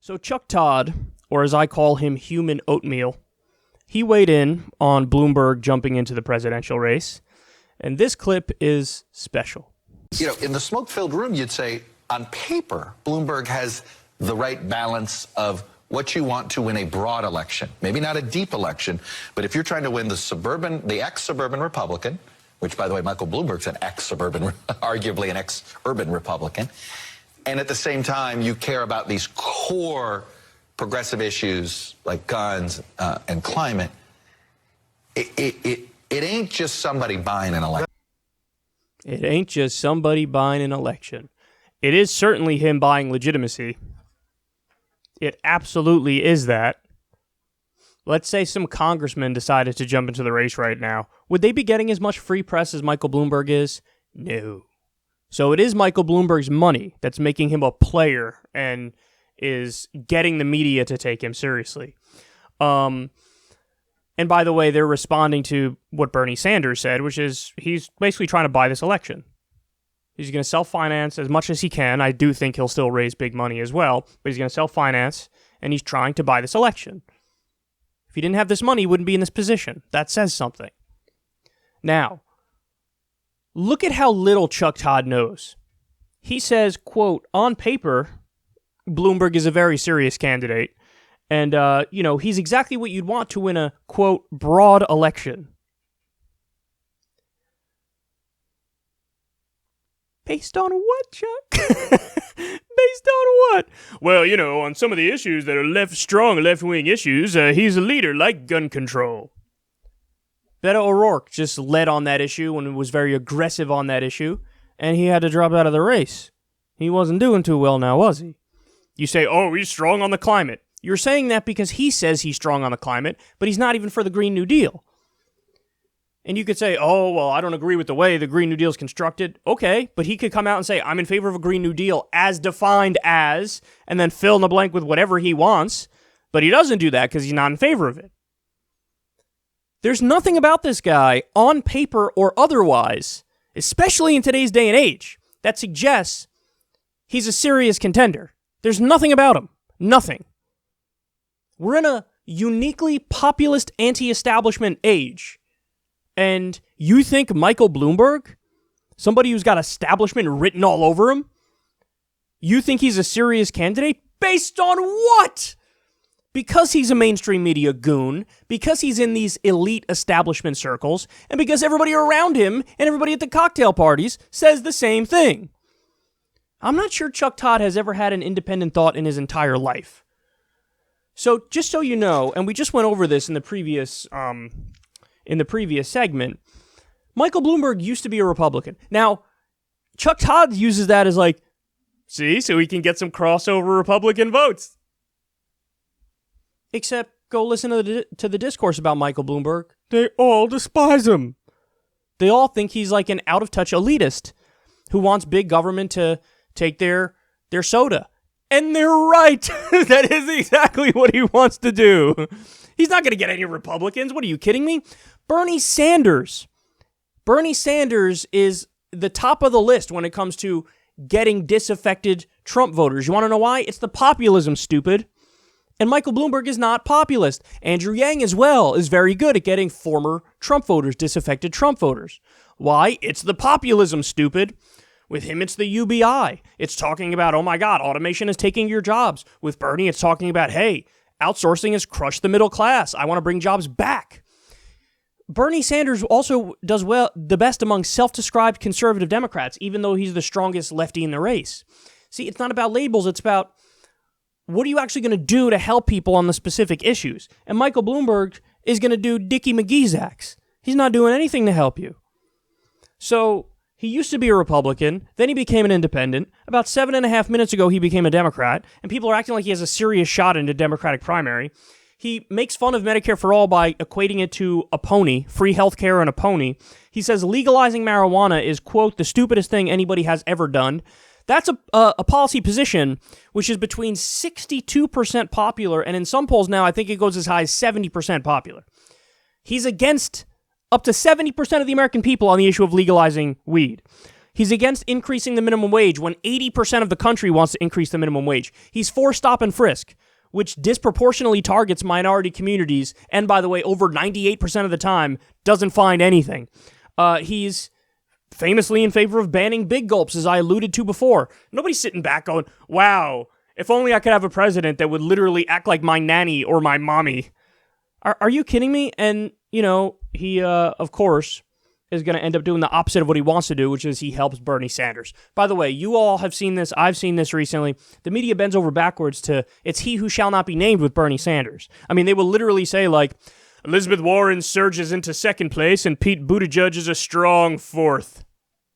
So Chuck Todd, or as I call him, Human Oatmeal, he weighed in on Bloomberg jumping into the presidential race, and this clip is special. You know, in the smoke-filled room, you'd say, on paper, Bloomberg has the right balance of what you want to win a broad election. Maybe not a deep election, but if you're trying to win the ex-suburban Republican, which, by the way, Michael Bloomberg's an ex-suburban, arguably an ex-urban Republican, and at the same time, you care about these core progressive issues like guns and climate, it ain't just somebody buying an election. It ain't just somebody buying an election. It is certainly him buying legitimacy. It absolutely is that. Let's say some congressman decided to jump into the race right now. Would they be getting as much free press as Michael Bloomberg is? No. So it is Michael Bloomberg's money that's making him a player and is getting the media to take him seriously. And by the way, they're responding to what Bernie Sanders said, which is he's basically trying to buy this election. He's going to self-finance as much as he can. I do think he'll still raise big money as well, but he's going to self-finance, and he's trying to buy this election. If he didn't have this money, he wouldn't be in this position. That says something. Now, look at how little Chuck Todd knows. He says, quote, on paper, Bloomberg is a very serious candidate, and, he's exactly what you'd want to win a, quote, broad election. Based on what, Chuck? Based on what? Well, on some of the issues that are strong left-wing issues, he's a leader like gun control. Beto O'Rourke just led on that issue and was very aggressive on that issue, and he had to drop out of the race. He wasn't doing too well now, was he? You say, oh, he's strong on the climate. You're saying that because he says he's strong on the climate, but he's not even for the Green New Deal. And you could say, oh, well, I don't agree with the way the Green New Deal is constructed. Okay, but he could come out and say, I'm in favor of a Green New Deal as defined as, and then fill in the blank with whatever he wants. But he doesn't do that because he's not in favor of it. There's nothing about this guy, on paper or otherwise, especially in today's day and age, that suggests he's a serious contender. There's nothing about him. Nothing. We're in a uniquely populist anti-establishment age. And you think Michael Bloomberg, somebody who's got establishment written all over him, you think he's a serious candidate? Based on what? Because he's a mainstream media goon, because he's in these elite establishment circles, and because everybody around him and everybody at the cocktail parties says the same thing. I'm not sure Chuck Todd has ever had an independent thought in his entire life. So just so you know, and we just went over this in the previous segment, Michael Bloomberg used to be a Republican. Now, Chuck Todd uses that as like, see, so he can get some crossover Republican votes. Except, go listen to the discourse about Michael Bloomberg. They all despise him. They all think he's like an out-of-touch elitist who wants big government to take their soda. And they're right. That is exactly what he wants to do. He's not going to get any Republicans. What, are you kidding me? Bernie Sanders. Bernie Sanders is the top of the list when it comes to getting disaffected Trump voters. You want to know why? It's the populism, stupid. And Michael Bloomberg is not populist. Andrew Yang as well is very good at getting former Trump voters, disaffected Trump voters. Why? It's the populism, stupid. With him, it's the UBI. It's talking about, oh my God, automation is taking your jobs. With Bernie, it's talking about, hey, outsourcing has crushed the middle class. I want to bring jobs back. Bernie Sanders also does well, the best among self-described conservative Democrats, even though he's the strongest lefty in the race. See, it's not about labels. It's about what are you actually going to do to help people on the specific issues? And Michael Bloomberg is going to do Dickie McGee's acts. He's not doing anything to help you. So he used to be a Republican, then he became an independent. About 7.5 minutes ago, he became a Democrat, and people are acting like he has a serious shot in the Democratic primary. He makes fun of Medicare for All by equating it to a pony, free healthcare and a pony. He says legalizing marijuana is, quote, the stupidest thing anybody has ever done. That's a policy position which is between 62% popular, and in some polls now, I think it goes as high as 70% popular. He's against up to 70% of the American people on the issue of legalizing weed. He's against increasing the minimum wage when 80% of the country wants to increase the minimum wage. He's for stop and frisk, which disproportionately targets minority communities, and by the way, over 98% of the time, doesn't find anything. He's famously in favor of banning big gulps, as I alluded to before. Nobody's sitting back going, wow, if only I could have a president that would literally act like my nanny or my mommy. Are you kidding me? And, he, of course, is going to end up doing the opposite of what he wants to do, which is he helps Bernie Sanders. By the way, you all have seen this. I've seen this recently. The media bends over backwards to, it's he who shall not be named with Bernie Sanders. I mean, they will literally say, like, Elizabeth Warren surges into second place and Pete Buttigieg is a strong fourth.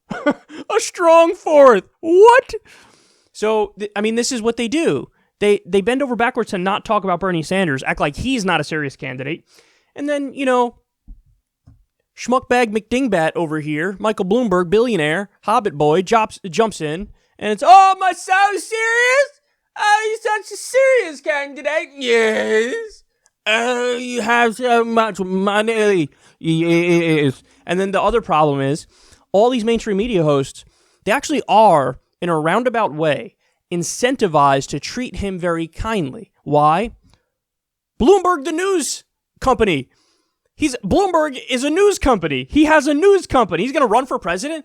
A strong fourth. What? So, this is what they do. They bend over backwards to not talk about Bernie Sanders, act like he's not a serious candidate. And then, Schmuckbag McDingbat over here, Michael Bloomberg, billionaire, Hobbit boy, jumps in, and it's, oh, am I so serious? Oh, you're such a serious candidate? Yes. Oh, you have so much money. Yes. And then the other problem is, all these mainstream media hosts, they actually are, in a roundabout way, incentivized to treat him very kindly. Why? Bloomberg, the news company. Bloomberg is a news company. He has a news company. He's going to run for president.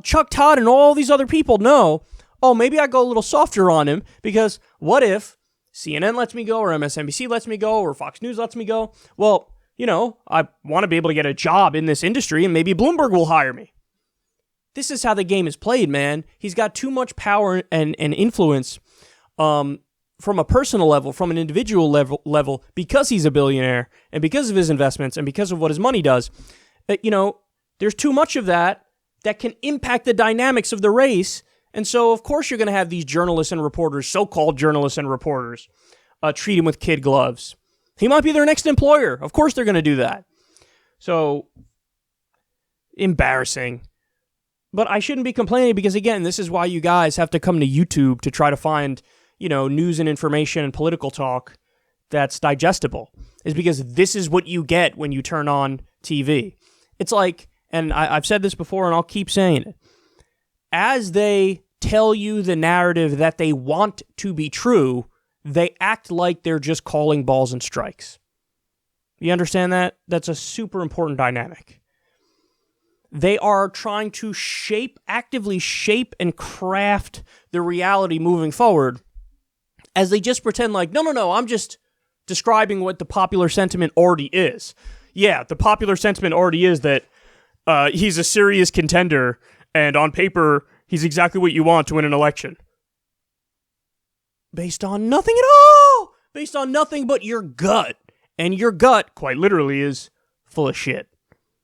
Chuck Todd and all these other people know, maybe I go a little softer on him because what if CNN lets me go or MSNBC lets me go or Fox News lets me go? Well, I want to be able to get a job in this industry and maybe Bloomberg will hire me. This is how the game is played, man. He's got too much power and influence from a personal level, from an individual level, because he's a billionaire and because of his investments and because of what his money does. There's too much of that can impact the dynamics of the race. And so, of course, you're going to have these journalists and reporters, so-called journalists and reporters, treat him with kid gloves. He might be their next employer. Of course they're going to do that. So, embarrassing. But I shouldn't be complaining because, again, this is why you guys have to come to YouTube to try to find, news and information and political talk that's digestible. Is because this is what you get when you turn on TV. It's like, and I've said this before and I'll keep saying it, as they tell you the narrative that they want to be true, they act like they're just calling balls and strikes. You understand that? That's a super important dynamic. They are trying to actively shape and craft the reality moving forward as they just pretend like, no, I'm just describing what the popular sentiment already is. Yeah, the popular sentiment already is that he's a serious contender and on paper, he's exactly what you want to win an election. Based on nothing at all! Based on nothing but your gut. And your gut, quite literally, is full of shit.